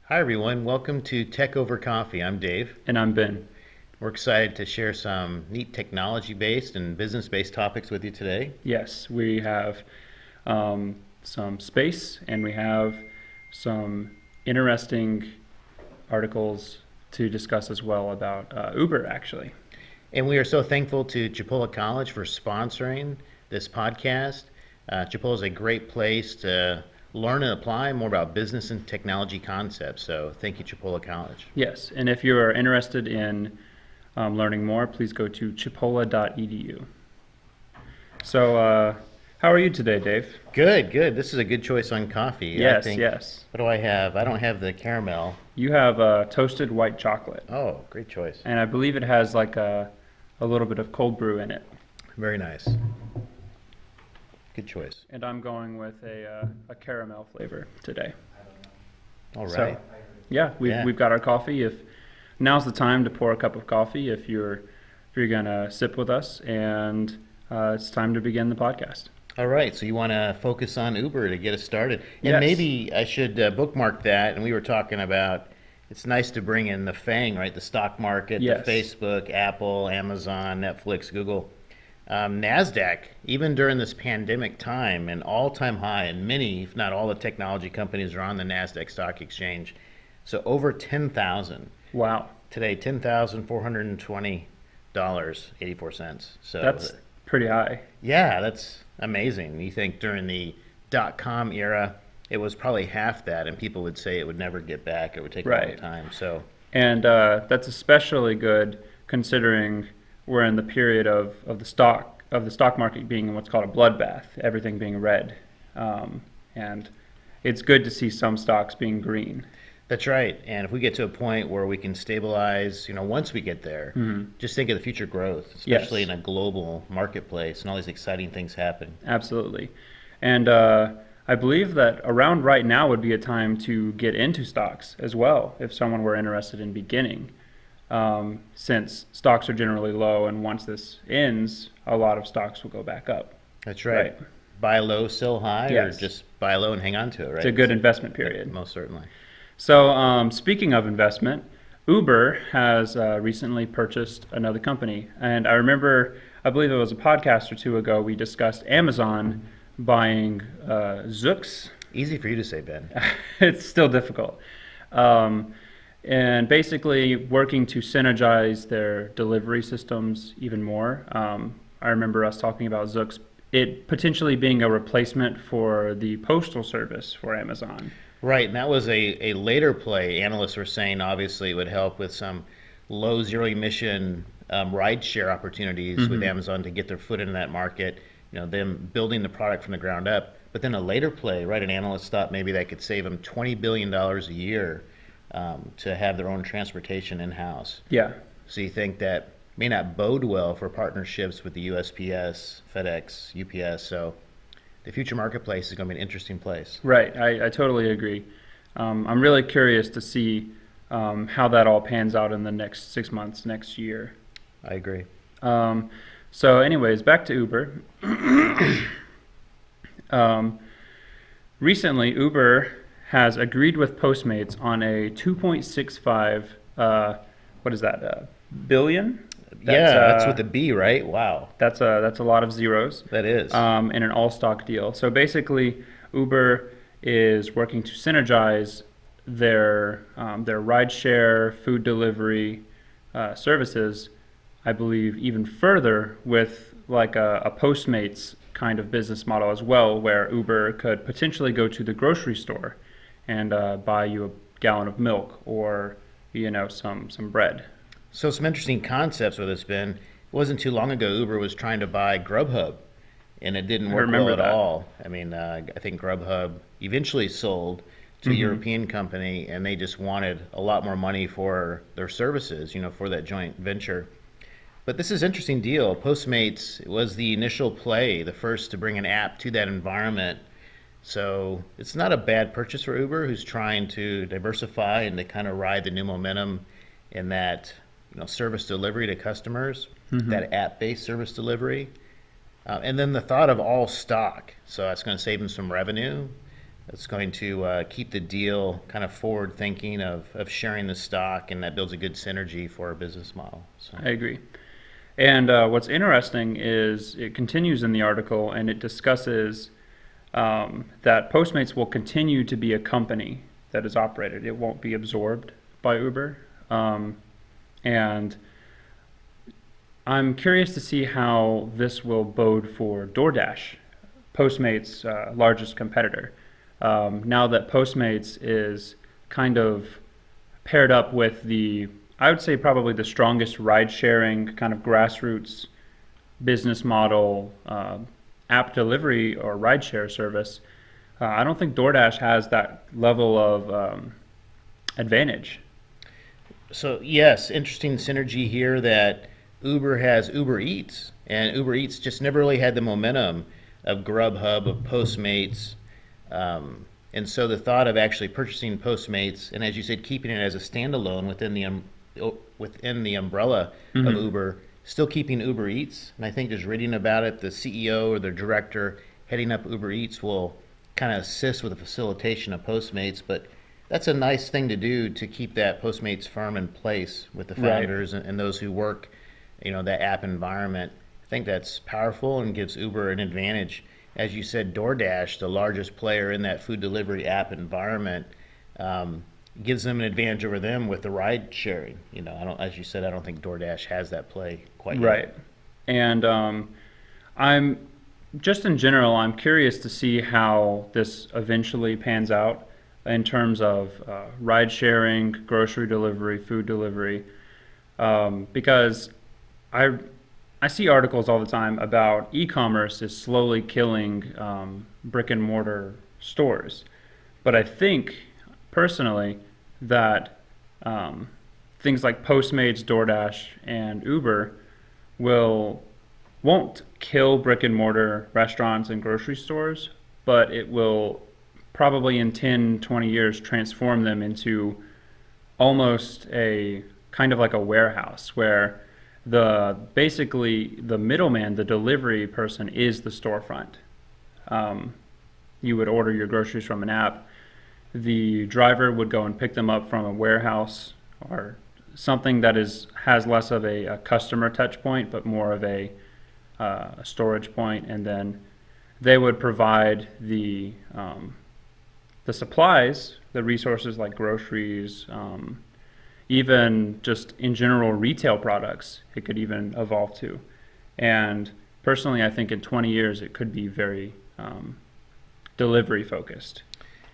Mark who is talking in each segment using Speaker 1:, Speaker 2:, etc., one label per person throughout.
Speaker 1: Hi, everyone. Welcome to Tech Over Coffee. I'm Dave.
Speaker 2: And I'm Ben.
Speaker 1: We're excited to share some neat technology-based and business-based topics with you today.
Speaker 2: Yes, we have some space and we have some interesting articles to discuss as well about Uber, actually.
Speaker 1: And we are so thankful to Chipola College for sponsoring this podcast. Chipola is a great place to learn and apply more about business and technology concepts. So thank you, Chipola College.
Speaker 2: Yes, and if you are interested in learning more, please go to chipola.edu. So, how are you today, Dave?
Speaker 1: Good, good. This is a good choice on coffee.
Speaker 2: Yes, yes.
Speaker 1: What do I have? I don't have the caramel.
Speaker 2: You have toasted white chocolate,
Speaker 1: Oh, great choice.
Speaker 2: and I believe it has like a little bit of cold brew in it.
Speaker 1: Very nice. Good choice.
Speaker 2: And I'm going with a caramel flavor today.
Speaker 1: All
Speaker 2: So,
Speaker 1: right.
Speaker 2: yeah,
Speaker 1: Yeah.
Speaker 2: we've got our coffee. If now's the time to pour a cup of coffee, if you're gonna sip with us, and it's time to begin the podcast.
Speaker 1: All right, so you want to focus on Uber to get us started. And
Speaker 2: Yes.
Speaker 1: maybe I should bookmark that. And we were talking about it's nice to bring in the FANG, right? The stock market,
Speaker 2: Yes.
Speaker 1: the Facebook, Apple, Amazon, Netflix, Google. NASDAQ, even during this pandemic time, an all-time high, and many, if not all, the technology companies are on the NASDAQ stock exchange. So over 10,000.
Speaker 2: Wow,
Speaker 1: Today, $10,420.84. So
Speaker 2: that's pretty high.
Speaker 1: yeah, that's amazing. You think during the dot-com era, it was probably half that, and people would say it would never get back. It would take a long
Speaker 2: Right.
Speaker 1: time. So,
Speaker 2: And that's especially good considering we're in the period of the stock market being what's called a bloodbath, everything being red, and it's good to see some stocks being green.
Speaker 1: that's right. And if we get to a point where we can stabilize, once we get there, just think of the future growth, especially
Speaker 2: Yes.
Speaker 1: in a global marketplace and all these exciting things happening.
Speaker 2: Absolutely. And I believe that around right now would be a time to get into stocks as well if someone were interested in beginning. Since stocks are generally low, and once this ends, a lot of stocks will go back up.
Speaker 1: That's right.
Speaker 2: Right.
Speaker 1: Buy low, sell high,
Speaker 2: Yes.
Speaker 1: or just buy low and hang on to it, right?
Speaker 2: It's a good investment period.
Speaker 1: Most certainly.
Speaker 2: So, speaking of investment, Uber has recently purchased another company. And I remember, I believe it was a podcast or two ago, we discussed Amazon buying Zoox.
Speaker 1: Easy for you to say, Ben.
Speaker 2: It's still difficult. And basically working to synergize their delivery systems even more. I remember us talking about Zoox, it potentially being a replacement for the postal service for Amazon.
Speaker 1: Right, and that was a later play. Analysts were saying obviously it would help with some low zero emission ride share opportunities with Amazon to get their foot into that market, them building the product from the ground up. But then a later play, right, an analyst thought maybe that could save them $20 billion a year to have their own transportation in-house.
Speaker 2: Yeah,
Speaker 1: So you think that may not bode well for partnerships with the USPS, FedEx, UPS. So the future marketplace is going to be an interesting place.
Speaker 2: right. I totally agree. I'm really curious to see how that all pans out in the next 6 months, next year.
Speaker 1: I agree.
Speaker 2: So, anyways, back to Uber. Recently, Uber has agreed with Postmates on a 2.65, what is that, billion?
Speaker 1: That's with a B, right? Wow,
Speaker 2: That's a lot of zeros.
Speaker 1: that is.
Speaker 2: In an all-stock deal. So basically, Uber is working to synergize their rideshare, food delivery services, I believe, even further with like a Postmates kind of business model as well, where Uber could potentially go to the grocery store and buy you a gallon of milk or some bread.
Speaker 1: So some interesting concepts with this, Ben. It wasn't too long ago Uber was trying to buy Grubhub, and it didn't
Speaker 2: I
Speaker 1: work
Speaker 2: remember
Speaker 1: well at
Speaker 2: that.
Speaker 1: all. I mean, I think Grubhub eventually sold to a European company, and they just wanted a lot more money for their services, for that joint venture. But this is an interesting deal. Postmates was the initial play, the first to bring an app to that environment. So it's not a bad purchase for Uber, who's trying to diversify and to kind of ride the new momentum in that service delivery to customers, that app-based service delivery. And then the thought of all stock. So that's going to save them some revenue. It's going to keep the deal kind of forward thinking of sharing the stock, and that builds a good synergy for our business model. So.
Speaker 2: I agree. And what's interesting is it continues in the article and it discusses that Postmates will continue to be a company that is operated. It won't be absorbed by Uber. And I'm curious to see how this will bode for DoorDash, Postmates' largest competitor. Now that Postmates is kind of paired up with I would say probably the strongest ride-sharing kind of grassroots business model app delivery or ride-share service. I don't think DoorDash has that level of advantage.
Speaker 1: So yes, interesting synergy here that Uber has Uber Eats, and Uber Eats just never really had the momentum of Grubhub, of Postmates. And so the thought of actually purchasing Postmates, and as you said, keeping it as a standalone within the umbrella of Uber, still keeping Uber Eats. And I think just reading about it, the CEO or the director heading up Uber Eats will kind of assist with the facilitation of Postmates. But that's a nice thing to do, to keep that Postmates firm in place with the founders and those who work, that app environment. I think that's powerful and gives Uber an advantage. As you said, DoorDash, the largest player in that food delivery app environment, gives them an advantage over them with the ride sharing. As you said, I don't think DoorDash has that play quite yet.
Speaker 2: Right. And I'm just in general, I'm curious to see how this eventually pans out in terms of ride sharing, grocery delivery, food delivery, because I see articles all the time about e-commerce is slowly killing brick and mortar stores. But I think personally that things like Postmates, DoorDash, and Uber won't kill brick and mortar restaurants and grocery stores, but it will probably in 10, 20 years transform them into almost a kind of like a warehouse where basically the middleman, the delivery person, is the storefront. You would order your groceries from an app. The driver would go and pick them up from a warehouse or something that has less of a customer touch point, but more of a storage point, and then they would provide the supplies, the resources like groceries, even just in general retail products, it could even evolve to. And personally, I think in 20 years it could be very delivery focused.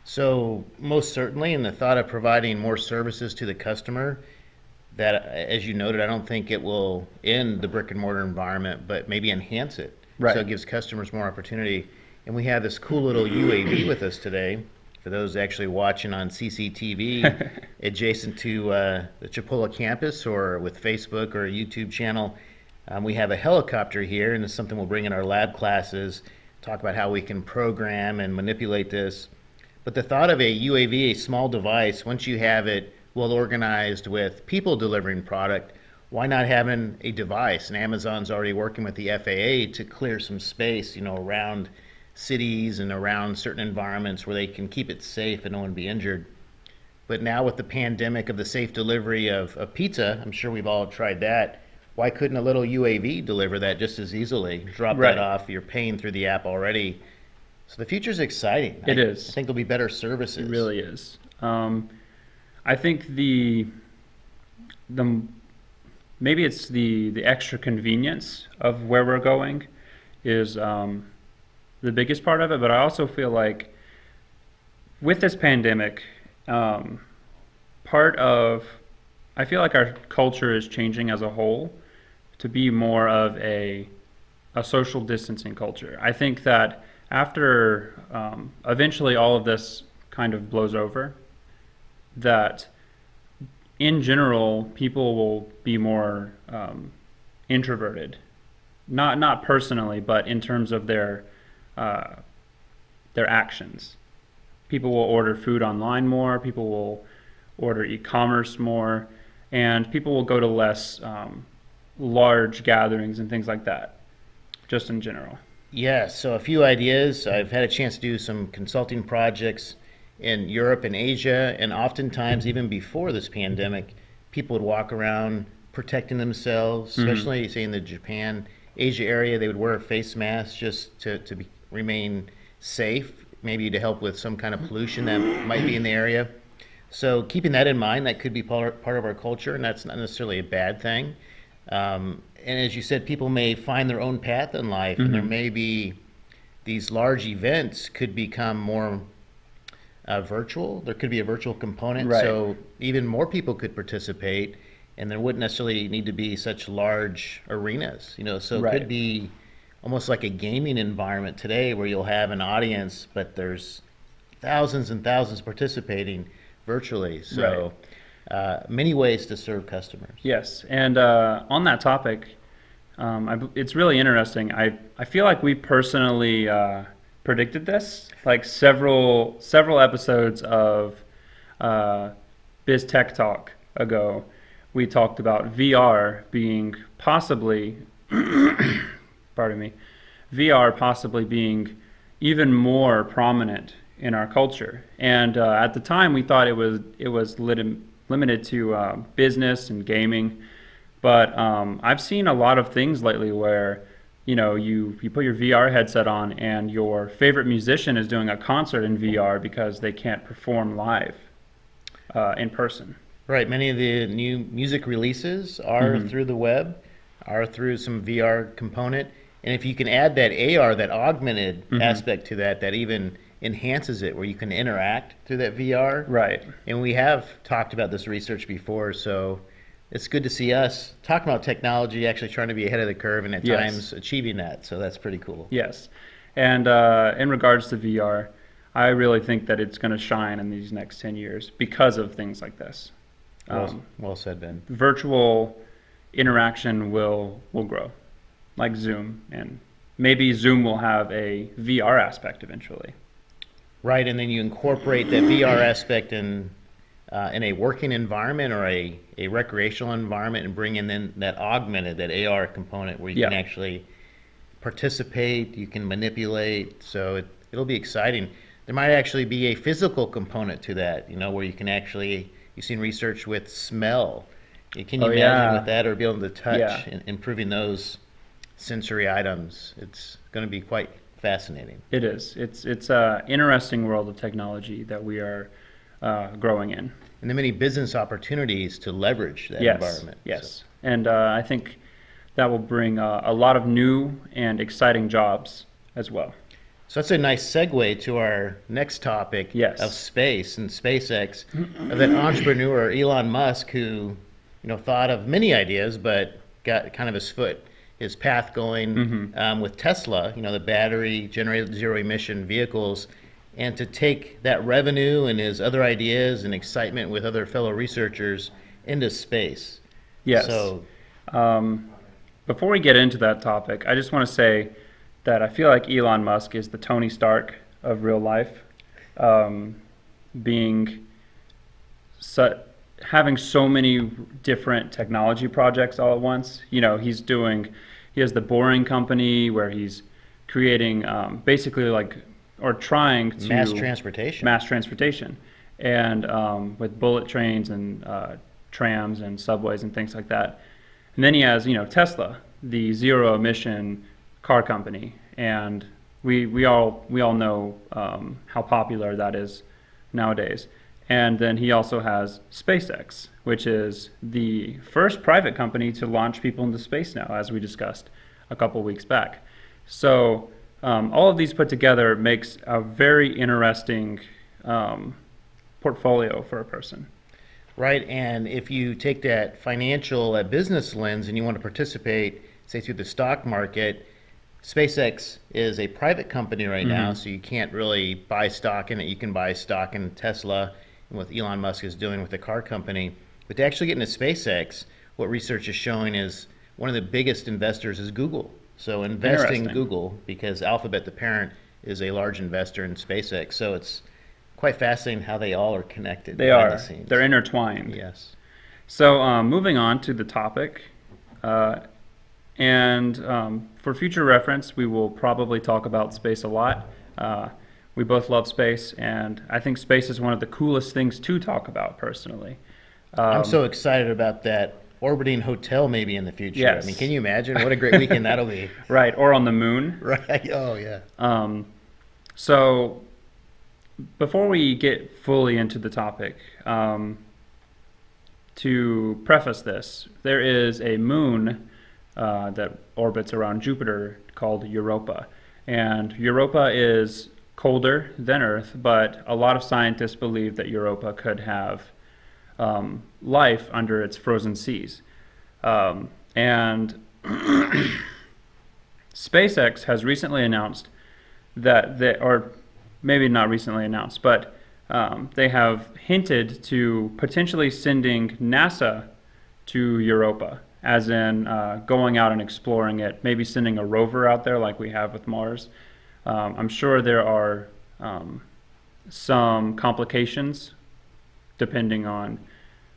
Speaker 1: So most certainly, in the thought of providing more services to the customer, that, as you noted, I don't think it will end the brick and mortar environment, but maybe enhance it.
Speaker 2: Right.
Speaker 1: So it gives customers more opportunity. And we have this cool little UAV with us today. For those actually watching on CCTV, adjacent to the Chipola campus, or with Facebook or a YouTube channel, we have a helicopter here, and it's something we'll bring in our lab classes, talk about how we can program and manipulate this. But the thought of a UAV, a small device, once you have it well organized with people delivering product, why not having a device? And Amazon's already working with the FAA to clear some space, around cities and around certain environments where they can keep it safe and no one be injured. But now with the pandemic of the safe delivery of pizza, I'm sure we've all tried that. Why couldn't a little UAV deliver that just as easily? Drop
Speaker 2: Right.
Speaker 1: that off, you're paying through the app already. So the future's exciting.
Speaker 2: It is.
Speaker 1: I think there'll be better services.
Speaker 2: It really is. I think maybe it's the extra convenience of where we're going is the biggest part of it, but I also feel like with this pandemic, I feel like our culture is changing as a whole to be more of a social distancing culture. I think that after eventually all of this kind of blows over, that in general people will be more introverted, not personally, but in terms of their actions. People will order food online more, people will order e-commerce more, and people will go to less large gatherings and things like that, just in general.
Speaker 1: Yeah, so a few ideas. I've had a chance to do some consulting projects in Europe and Asia, and oftentimes, even before this pandemic, people would walk around protecting themselves,
Speaker 2: Hmm.
Speaker 1: especially, say, in the Japan, Asia area, they would wear a face mask just to remain safe, maybe to help with some kind of pollution that might be in the area. So keeping that in mind, that could be part of our culture, and that's not necessarily a bad thing. And as you said, people may find their own path in life, and there
Speaker 2: Hmm.
Speaker 1: may be these large events could become more virtual. There could be a virtual component,
Speaker 2: Right.
Speaker 1: so even more people could participate, and there wouldn't necessarily need to be such large arenas. So it could
Speaker 2: Right.
Speaker 1: be almost like a gaming environment today, where you'll have an audience, but there's thousands and thousands participating virtually.
Speaker 2: Right.
Speaker 1: So many ways to serve customers.
Speaker 2: Yes. And on that topic, it's really interesting. I feel like we personally predicted this, like several episodes of uh, Biz Tech Talk ago. We talked about VR being possibly, pardon me, VR possibly being even more prominent in our culture. And at the time, we thought it was limited to business and gaming. But I've seen a lot of things lately where, you put your VR headset on and your favorite musician is doing a concert in VR because they can't perform live in person.
Speaker 1: Right, many of the new music releases are
Speaker 2: Hmm.
Speaker 1: through the web, are through some VR component. And if you can add that AR, that augmented
Speaker 2: Hmm.
Speaker 1: aspect to that, that even enhances it, where you can interact through that VR.
Speaker 2: Right.
Speaker 1: And we have talked about this research before, so it's good to see us talking about technology, actually trying to be ahead of the curve and at
Speaker 2: Yes.
Speaker 1: times achieving that. So that's pretty cool.
Speaker 2: Yes. And in regards to VR, I really think that it's going to shine in these next 10 years because of things like this.
Speaker 1: Well,
Speaker 2: Um,
Speaker 1: well said, Ben.
Speaker 2: Virtual interaction will grow, like Zoom, and maybe Zoom will have a VR aspect eventually.
Speaker 1: Right, and then you incorporate that VR aspect in a working environment or a recreational environment and bring in then that augmented, that AR component where you can
Speaker 2: Yeah.
Speaker 1: actually participate, you can manipulate. So it'll be exciting. There might actually be a physical component to that, where you can actually, you've seen research with smell. Can you
Speaker 2: Oh
Speaker 1: imagine with
Speaker 2: yeah.
Speaker 1: that or be able to touch
Speaker 2: Yeah.
Speaker 1: and improving those sensory items? It's going to be quite fascinating.
Speaker 2: It is. It's a interesting world of technology that we are growing in.
Speaker 1: And then many business opportunities to leverage that
Speaker 2: Yes.
Speaker 1: environment. So.
Speaker 2: Yes. And I think that will bring a lot of new and exciting jobs as well.
Speaker 1: So that's a nice segue to our next topic of
Speaker 2: Yes.
Speaker 1: space and SpaceX, of that entrepreneur Elon Musk who, thought of many ideas, but got kind of his path going with Tesla, the battery generated zero emission vehicles, and to take that revenue and his other ideas and excitement with other fellow researchers into space.
Speaker 2: Yes.
Speaker 1: So
Speaker 2: Um, Before we get into that topic, I just want to say that I feel like Elon Musk is the Tony Stark of real life, um, being so, having so many different technology projects all at once. He has the Boring Company where he's creating basically like, or trying to
Speaker 1: mass transportation.
Speaker 2: mass transportation, and with bullet trains and trams and subways and things like that. And then he has, Tesla, the zero emission car company, and we all know how popular that is nowadays. And then he also has SpaceX, which is the first private company to launch people into space now, as we discussed a couple weeks back. So all of these put together makes a very interesting um, portfolio for a person.
Speaker 1: Right, and if you take that financial, that business lens, and you want to participate, say through the stock market, SpaceX is a private company right now, so you can't really buy stock in it. You can buy stock in Tesla and what Elon Musk is doing with the car company. But to actually get into SpaceX, what research is showing is one of the biggest investors is Google. So invest in
Speaker 2: Interesting.
Speaker 1: Google because Alphabet, the parent, is a large investor in SpaceX. So it's quite fascinating how they all are connected
Speaker 2: They
Speaker 1: behind the
Speaker 2: are.
Speaker 1: scenes.
Speaker 2: They're intertwined.
Speaker 1: Yes.
Speaker 2: So moving on to the topic, uh, And for future reference, we will probably talk about space a lot. We both love space, and I think space is one of the coolest things to talk about personally.
Speaker 1: I'm so excited about that orbiting hotel maybe in the future.
Speaker 2: Yes.
Speaker 1: I mean, can you imagine what a great weekend that'll be?
Speaker 2: Right, or on the moon.
Speaker 1: Right. Oh, yeah.
Speaker 2: So before we get fully into the topic, to preface this, there is a moon that orbits around Jupiter called Europa. And Europa is colder than Earth, but a lot of scientists believe that Europa could have life under its frozen seas. And SpaceX has recently announced that they, or maybe not recently announced, but they have hinted to potentially sending NASA to Europa, as in going out and exploring it, maybe sending a rover out there like we have with Mars. I'm sure there are some complications depending on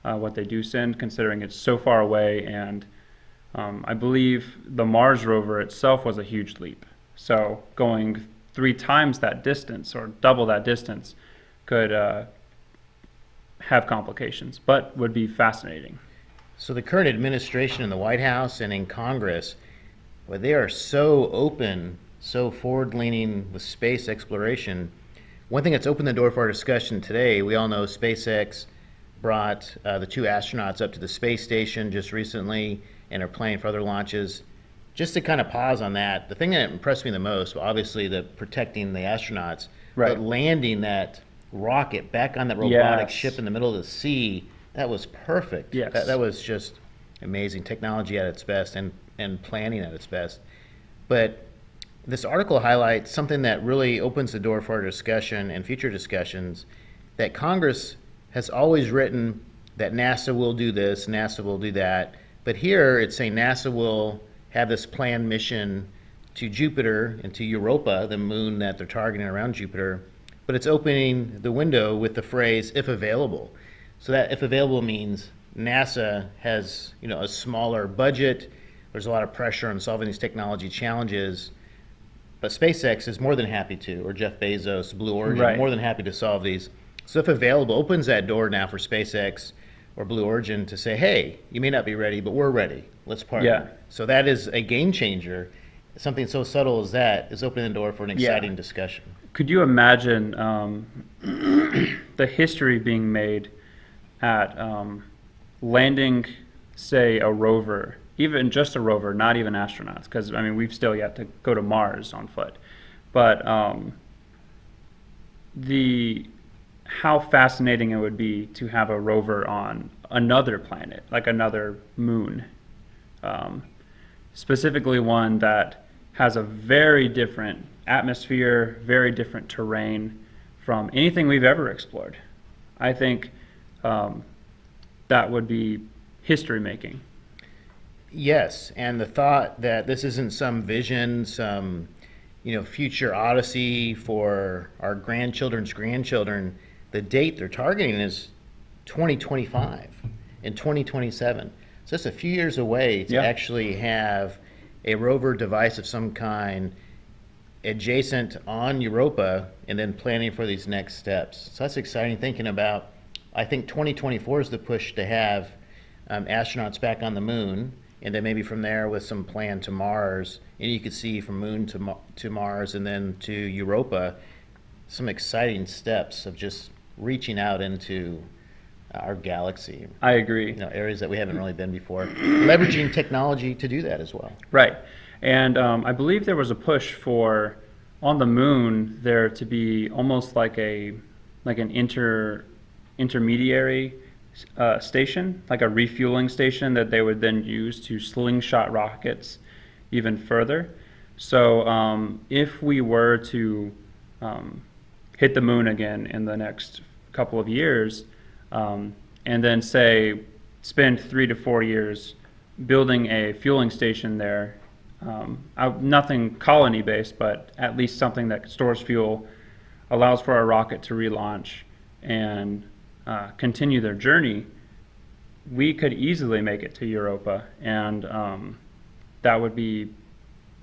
Speaker 2: what they do send, considering it's so far away, and I believe the Mars rover itself was a huge leap. So going 3 times that distance or double that distance could have complications, but would be fascinating.
Speaker 1: So the current administration in the White House and in Congress, well, they are so open, so forward-leaning with space exploration. One thing that's opened the door for our discussion today, we all know SpaceX brought the 2 astronauts up to the space station just recently and are planning for other launches. Just to kind of pause on that, the thing that impressed me the most, obviously the protecting the astronauts,
Speaker 2: Right.
Speaker 1: but landing that rocket back on that robotic
Speaker 2: Yes.
Speaker 1: ship in the middle of the sea, that was perfect.
Speaker 2: Yes.
Speaker 1: That was just amazing. Technology at its best and planning at its best. But this article highlights something that really opens the door for our discussion and future discussions, that Congress has always written that NASA will do this, NASA will do that. But here it's saying NASA will have this planned mission to Jupiter and to Europa, the moon that they're targeting around Jupiter. But it's opening the window with the phrase, if available. So that if available means NASA has, a smaller budget. There's a lot of pressure on solving these technology challenges. But SpaceX is more than happy to, or Jeff Bezos, Blue Origin,
Speaker 2: Right.
Speaker 1: more than happy to solve these. So if available, opens that door now for SpaceX or Blue Origin to say, hey, you may not be ready, but we're ready. Let's partner.
Speaker 2: Yeah.
Speaker 1: So that is a game changer. Something so subtle as that is opening the door for an
Speaker 2: Yeah.
Speaker 1: exciting discussion.
Speaker 2: Could you imagine the history being made at landing, say, a rover, even just a rover, not even astronauts, because I mean we've still yet to go to Mars on foot, but how fascinating it would be to have a rover on another planet, like another moon, specifically one that has a very different atmosphere, very different terrain from anything we've ever explored. I think that would be history making.
Speaker 1: Yes, and the thought that this isn't some vision, some future odyssey for our grandchildren's grandchildren. The date they're targeting is 2025 and 2027. So it's a few years away to
Speaker 2: Yeah.
Speaker 1: actually have a rover device of some kind adjacent on Europa and then planning for these next steps. So that's exciting thinking about. I think 2024 is the push to have astronauts back on the moon, and then maybe from there with some plan to Mars, and you could see from moon to Mars and then to Europa, some exciting steps of just reaching out into our galaxy.
Speaker 2: I agree.
Speaker 1: Areas that we haven't really been before. Leveraging technology to do that as well.
Speaker 2: Right. And I believe there was a push for, on the moon, there to be almost like an intermediary station, like a refueling station that they would then use to slingshot rockets even further. So if we were to hit the moon again in the next couple of years, and then say spend 3 to 4 years building a fueling station there, nothing colony based, but at least something that stores fuel, allows for our rocket to relaunch and continue their journey, we could easily make it to Europa and that would be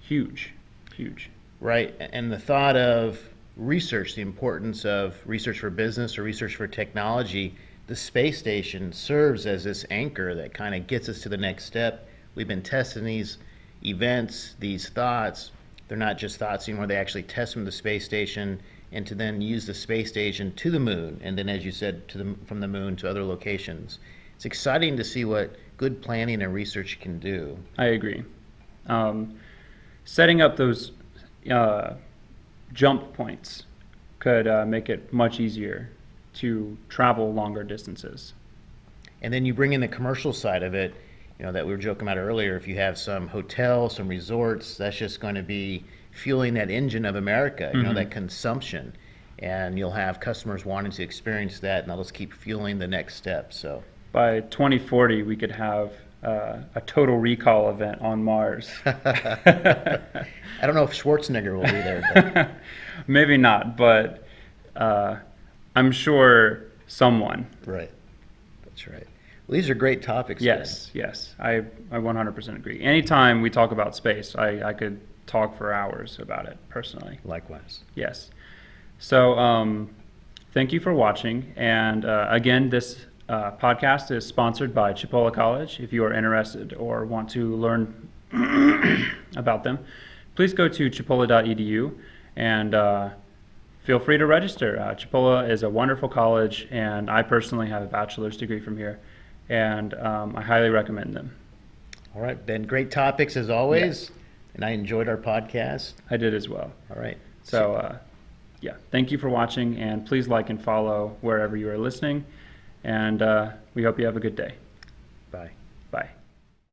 Speaker 2: huge, huge.
Speaker 1: Right. And the thought of research, the importance of research for business or research for technology, the space station serves as this anchor that kind of gets us to the next step. We've been testing these events, these thoughts. They're not just thoughts anymore. They actually test them to the space station and to then use the space station to the moon. And then, as you said, from the moon to other locations. It's exciting to see what good planning and research can do.
Speaker 2: I agree. Setting up those jump points could make it much easier to travel longer distances.
Speaker 1: And then you bring in the commercial side of it, that we were joking about earlier. If you have some hotels, some resorts, that's just going to be fueling that engine of America, that consumption. And you'll have customers wanting to experience that, and that'll just keep fueling the next step. So
Speaker 2: by 2040, we could have a total recall event on Mars.
Speaker 1: I don't know if Schwarzenegger will be there. But.
Speaker 2: Maybe not, but I'm sure someone.
Speaker 1: Right. That's right. Well, these are great topics.
Speaker 2: Yes, yes. I 100% agree. Anytime we talk about space, I could talk for hours about it personally.
Speaker 1: Likewise.
Speaker 2: Yes. So thank you for watching. And again, this podcast is sponsored by Chipola College. If you are interested or want to learn about them, please go to chipola.edu and feel free to register. Chipola is a wonderful college, and I personally have a bachelor's degree from here, and I highly recommend them.
Speaker 1: All right, Ben, great topics as always,
Speaker 2: Yes.
Speaker 1: and I enjoyed our podcast.
Speaker 2: I did as well.
Speaker 1: All right.
Speaker 2: So, yeah, thank you for watching, and please like and follow wherever you are listening, and we hope you have a good day.
Speaker 1: Bye.
Speaker 2: Bye.